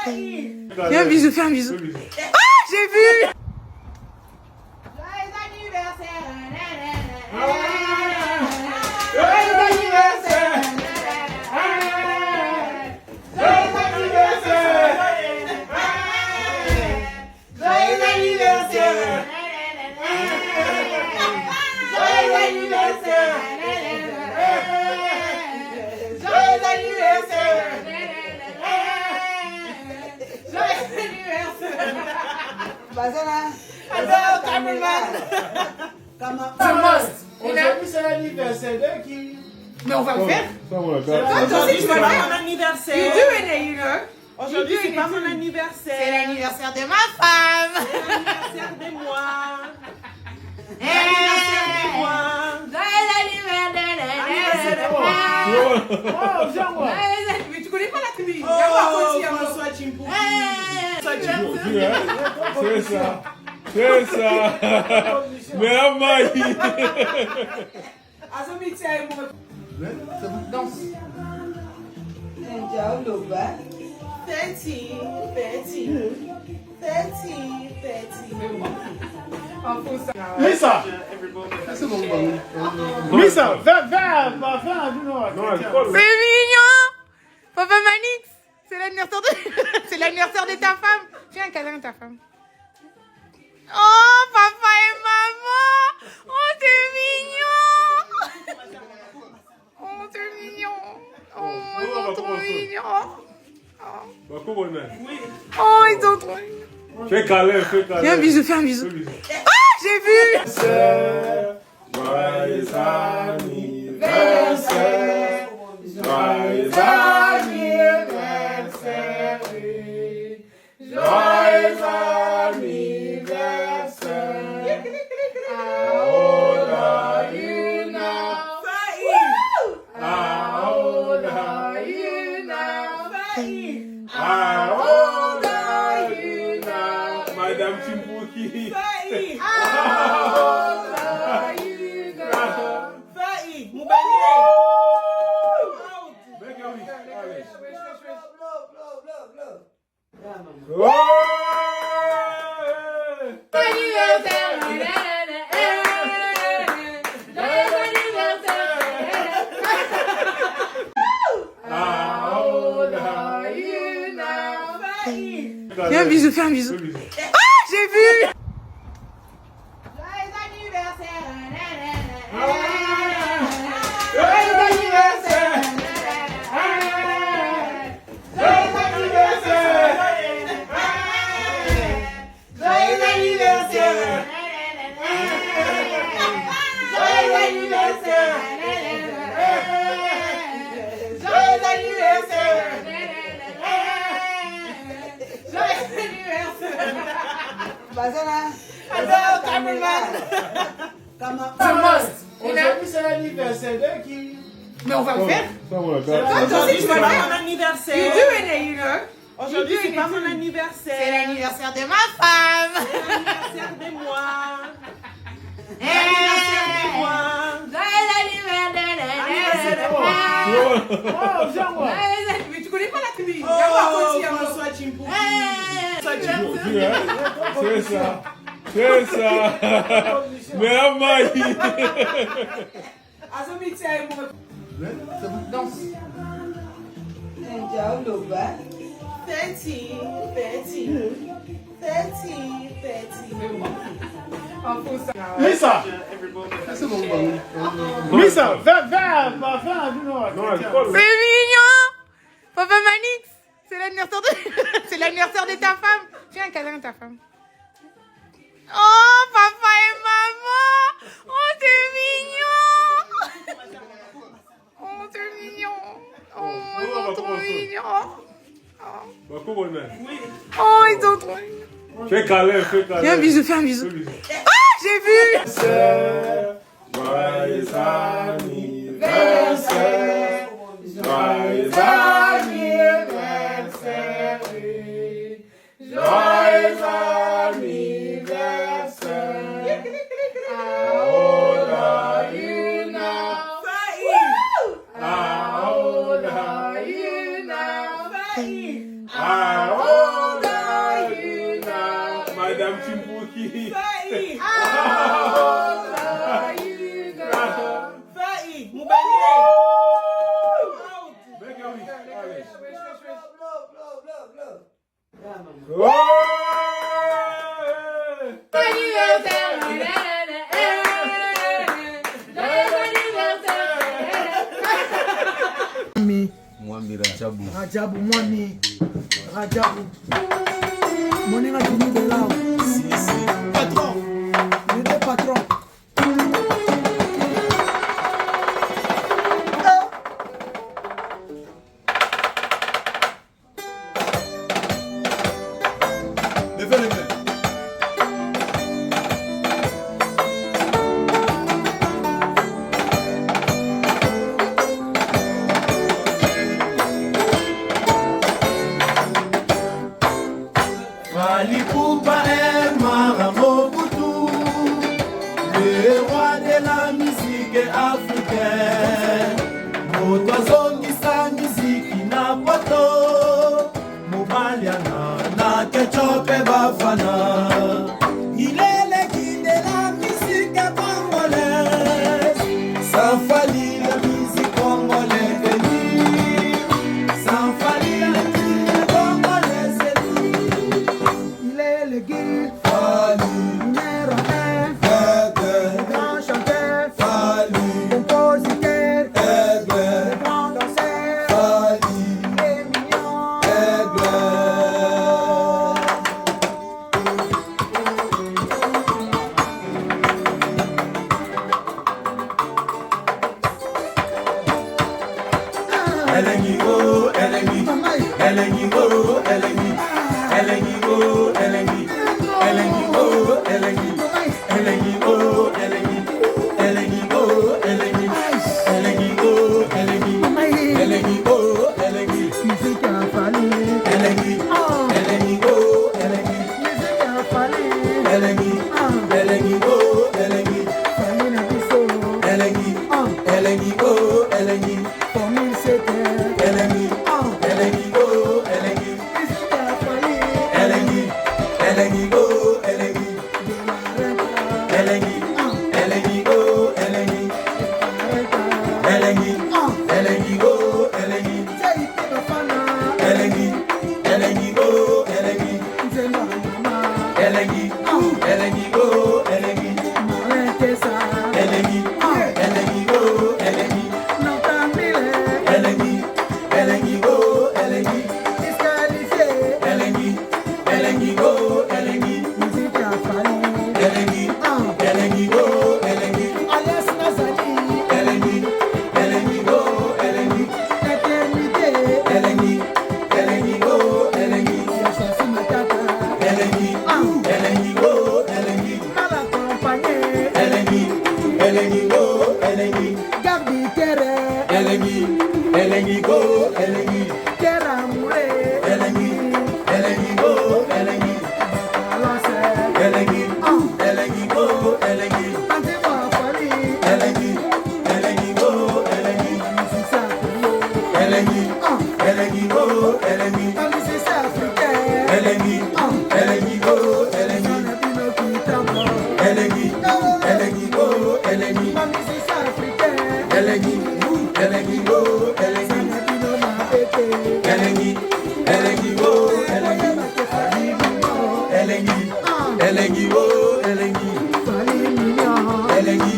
Fais un bisou, fais un bisou. Ah, j'ai vu. Joyeux anniversaire. Joyeux anniversaire. Joyeux anniversaire. Joyeux anniversaire. Joyeux anniversaire. Joyeux anniversaire. Adore cameraman. Aujourd'hui c'est l'anniversaire de qui? Mais on va le faire. Aujourd'hui c'est pas mon anniversaire. You doing it, you know. Aujourd'hui c'est pas mon anniversaire. C'est l'anniversaire de ma femme. C'est l'anniversaire de moi. Joyeux anniversaire de moi. Oh, viens moi. Mais tu connais pas la tribu. Oh, François Chimpou. C'est ça. C'est ça. Mais Amaï. Danse. Petit. Lisa. Lisa, C'est mignon. Papa Manix, c'est l'anniversaire de... c'est l'anniversaire de ta femme. Fais un câlin à ta femme. Oh, papa et maman. Oh, c'est mignon. Oh, c'est mignon. Oh, ils sont trop mignons. Oh, ils sont trop mignons. Fais câlin, fais câlin. Fais un bisou, fais un bisou. Ah, j'ai vu. Joyeux anniversaire. Joyeux anniversaire. Joyeux anniversaire. How old are you now? How old are you now? How old are you now? Madame Chimpouki. How old are you now? Fais un bisou, fais un bisou. Ah, j'ai vu. Joyeux anniversaire. Joyeux anniversaire. Joyeux anniversaire. Joyeux anniversaire. Joyeux anniversaire. Joyeux anniversaire. Adore cameraman. Aujourd'hui c'est l'anniversaire de qui? Mais on va le faire. Aujourd'hui c'est pas mon You anniversaire. doing it, you know. Aujourd'hui c'est pas mon anniversaire. C'est l'anniversaire de ma femme. C'est l'anniversaire de moi. Joyeux anniversaire de moi. Oh, viens moi. Mais tu connais pas la tribu. Oh, François Chimpou. C'est ça. C'est ça. Mais Amaï. Danse. Petit. Lisa. Lisa, C'est mignon. Papa Manix, c'est l'anniversaire de... c'est l'anniversaire de ta femme. Fais un câlin à ta femme. Oh, papa et maman. Oh, c'est mignon. Oh, c'est mignon. Oh, ils sont trop mignons. Oh, ils sont trop mignons. Fais câlin, fais câlin. Fais un bisou, fais un bisou. Ah, j'ai vu. Joyeux anniversaire. Joyeux anniversaire. Joyeux anniversaire. How old are you now? How old are you now? How old are you now? Madame Chimpuki. Fais-y. How old are you now? Fais-y. Moubalier. Make a wish. Allez. Joyeux Mwami Rajabu. Rajabu Mwami. Rajabu. Moninga Jimmy de là. Si, si. Patron. Les deux patrons. Levez les mains. Fali Poupa est Maramobutu, le roi de la musique africaine. Motwazongi sa musique na poto, Mobaliana na Ketchope Bafana. Il est le guide de la musique congolaise. Sans Fali la musique congolaise est libre. Sans Fali la musique congolaise est libre. Il est le guide. Fali, Numéro 1. Aigle, Grand chanteur. Fali, Compositeur. Aigle, Grand danseur. Fali, Et mignon. Aigle. Elengi go, elengi, elengi go, elengi, elengi go, elengi, elengi go, elengi, elengi go, elengi, elengi go, elengi, elengi go, elengi, elengi go, elengi, Musique a fallu. elengi, elengi go, elengi, Musique a fallu. elengi, elengi go, elengi, Fallu na biso. elengi, elengi go, elengi, Formule c'était. elengi, elengi go, elengi. Musique a fallu. Elengi, elengi go, elengi, De la renta. elengi, elengi go, elengi, elengi, elengi go, elengi, Say it to Bafana. elengi, elengi go, elengi, Nzemba Nyama. elengi, elengi go, elengi, Marentesa. elengi, elengi go, elengi, Nokambile. elengi, elengi go, elengi, Disqualifié. elengi, elengi go, elengi, Musique a fallu. elengi, elengi go, elengi, Alias Nazali. elengi, elengi go, elengi. Éternité. Elengi, elengi go, elengi, Yachasi Matata. elengi, elengi go, elengi, Mal accompagné. elengi, elengi go, elengi, Garde terre. elengi, elengi go, elengi, Terre amourée. elengi, elengi go, elengi, Balance. elengi, elengi go, elengi, Antimo a fallu. elengi, elengi go, elengi, Musique ça pour elengi, elengi go, elengi, La musique africaine. elengi, elengi go, elengi, Sana bino kitamo. elengi, elengi go, elengi. La musique africaine. Elengi, elengi go, elengi, Sana bino mabete. elengi, elengi go, elengi, Oye bate fali mignon. elengi, elengi go, elengi, Fali mignon. elengi,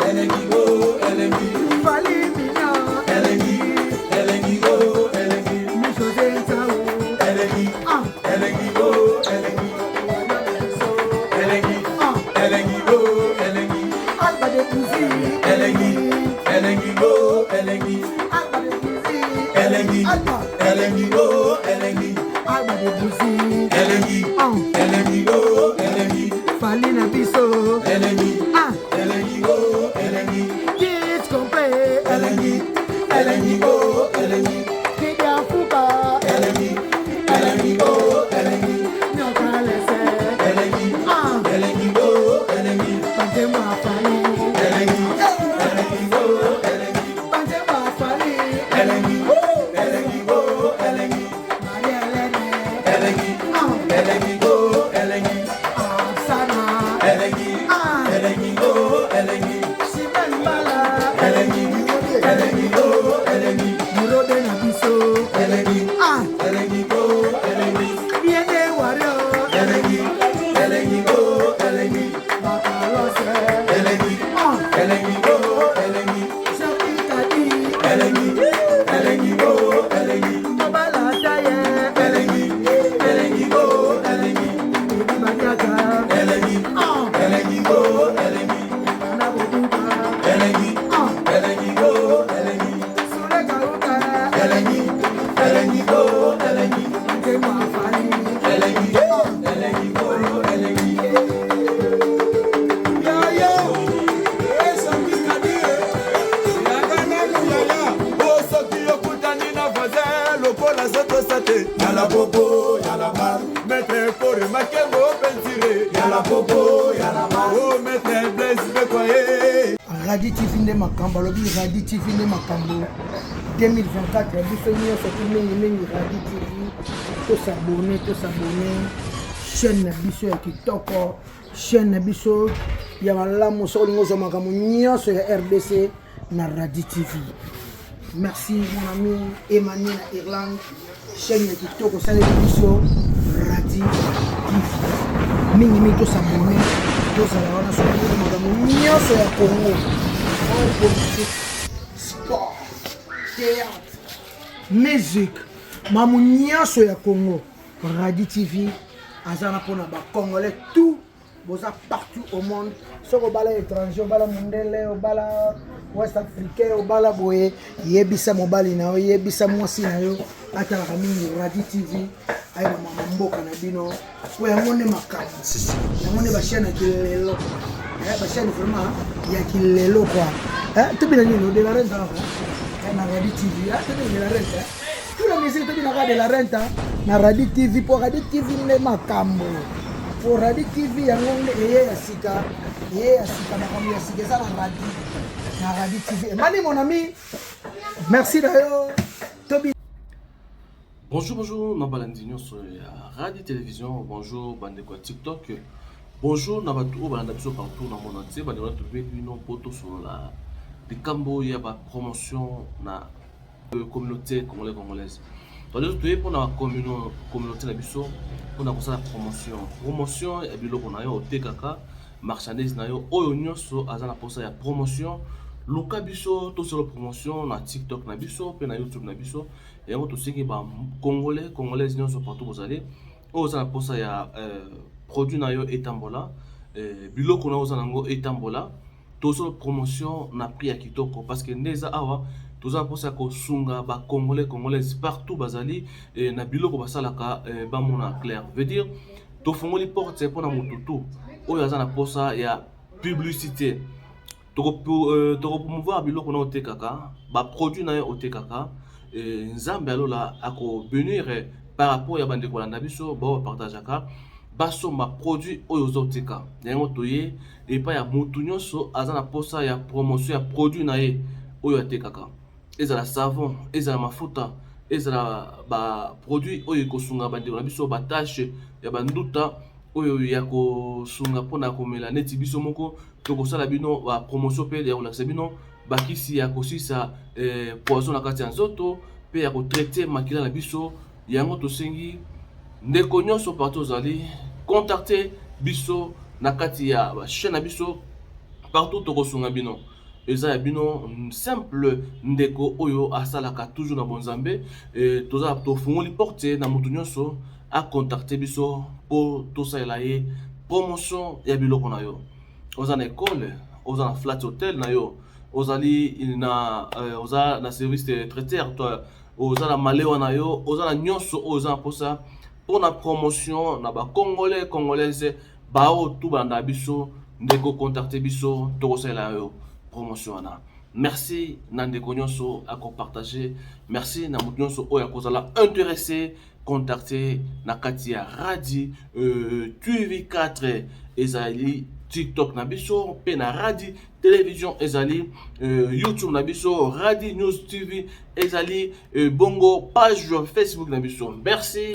elengi go, elengi, Fali mignon. elengi, elengi go, elengi, Michosé Ntao. elengi, elengi go, elengi, elengi, elengi go, elengi, Alba de Pouzi. elengi, elengi go, elengi, Alba de Pouzi. elengi, Alba. elengi go, elengi, Alba de Pouzi. elengi, elengi go, elengi, Fali na biso. elengi, Ah, elengi go, elengi, kids complet. elengi, elengi go, elengi, Kidi Afuka. elengi, elengi go, elengi, Nyoka lese. elengi, Ah, elengi go, elengi, Pantemo a Fali. elengi, elengi go, elengi, Pantemo a Fali. elengi, elengi go, elengi, Maria Helene. y'a la barre. Maître Kore Makengo Penzire. Y'a la popo, y'a la barre. Oh, Maître Blaise Bekoye. Radi TV nde makambo lobi Radi TV nde makambo 2024 biso nyonso mingi Radi TV to s'abonner chaîne na biso ya kitoko chaîne na biso ya malamu so lingo zo makambo nyonso ya RDC na Radi TV. Merci mon ami Emmanuel na Irlande chaîne ya kitoko sale biso Radi TV mingi to s'abonner. Wana so makambo nyonso ya Congo politique sport théâtre musique mamu nyonso ya Congo Radi TV azana pona ba congolais tout boza partout au monde soko bala étranger bala mondele bala West Africain bala boye yebisa mobali na yo yebisa mwasi na yo atalaka mingi Radi TV ay mama mboka na bino oya ngone makambo yango ne ba chaîne ya kilelo ba chaîne vraiment ya kilelo quoi to bina nino de la renta na Radi TV to bina de la renta tout la musique to bina de la renta na Radi TV pour Radi TV ne makambo pour Radi TV yango ne eye ya sika makambo ya sika ça na Radi TV mani mon ami merci d'ailleurs Tobi. Bonjour, Nabalandinho sur Radio Télévision, bonjour, Bandeko TikTok, bonjour, Nabatou, Bandabiso partout dans le monde entier, Bandeko trouver une photo sur la de Cambo, il y a une promotion na communauté congolaise. Donc, nous trouvons pour la communauté Nabiso, pour la promotion. Promotion, et bien, on a eu au TKK, marchandise, on a eu au Nyonso, à la poste, il y a promotion. Luka biso to sur promotion na TikTok na biso pe na YouTube na biso et on to siki ba congolais nyonso partout vous allez oza na posa ya produit na yo etambola biloko na oza nango etambola to sur promotion na prix ya kitoko parce que ndeza awa to za posa ko sunga ba congolais partout bazali na biloko basalaka ba mona clair veut dire to fongoli porte pour na mututu oyo za na posa ya publicité. Pour promouvoir biloko na otekaka ba produit na yo otekaka nzambe alola ako venir par rapport ya bande kolanda biso ba partageaka baso ma produit oyo zoteka yango toye et pas ya mutu nyonso azana posa ya promotion ya produit na ye oyo atekaka ezala savon ezala mafuta ezala ba produit oyo kosunga bande kolanda biso ba tâche ya banduta oyo ya kosunga pona komela neti biso moko tokosala bino ba promotion pe ya kolakisa bino bakisi ya kosisa poison na kati ya nzoto pe ya kotraite makila na biso yango tosengi ndeko nyonso partout ozali contacter biso na kati ya chaîne na biso partout tokosunga bino eza ya bino simple ndeko oyo asalaka toujours na bonzambe toza tofungoli porte na mutu nyonso a contacter biso pour tout ça ye promotion ya biloko na yo oza na école oza na flat hotel na yo ozali na oza na service de traiteur toi oza na malewa na yo oza na nyonso oza na posa pour na promotion na ba congolaise ba o tout banda biso ndeko contacter biso to kosala yo promotion na. Merci Nandeko nyonso à partager. Merci na mutu nyonso oya kozala intéressé contacter na katia Radi TV4 ezali TikTok na biso pe na Radi Télévision ezali YouTube na biso Radi News TV ezali bongo page Facebook na biso. Merci.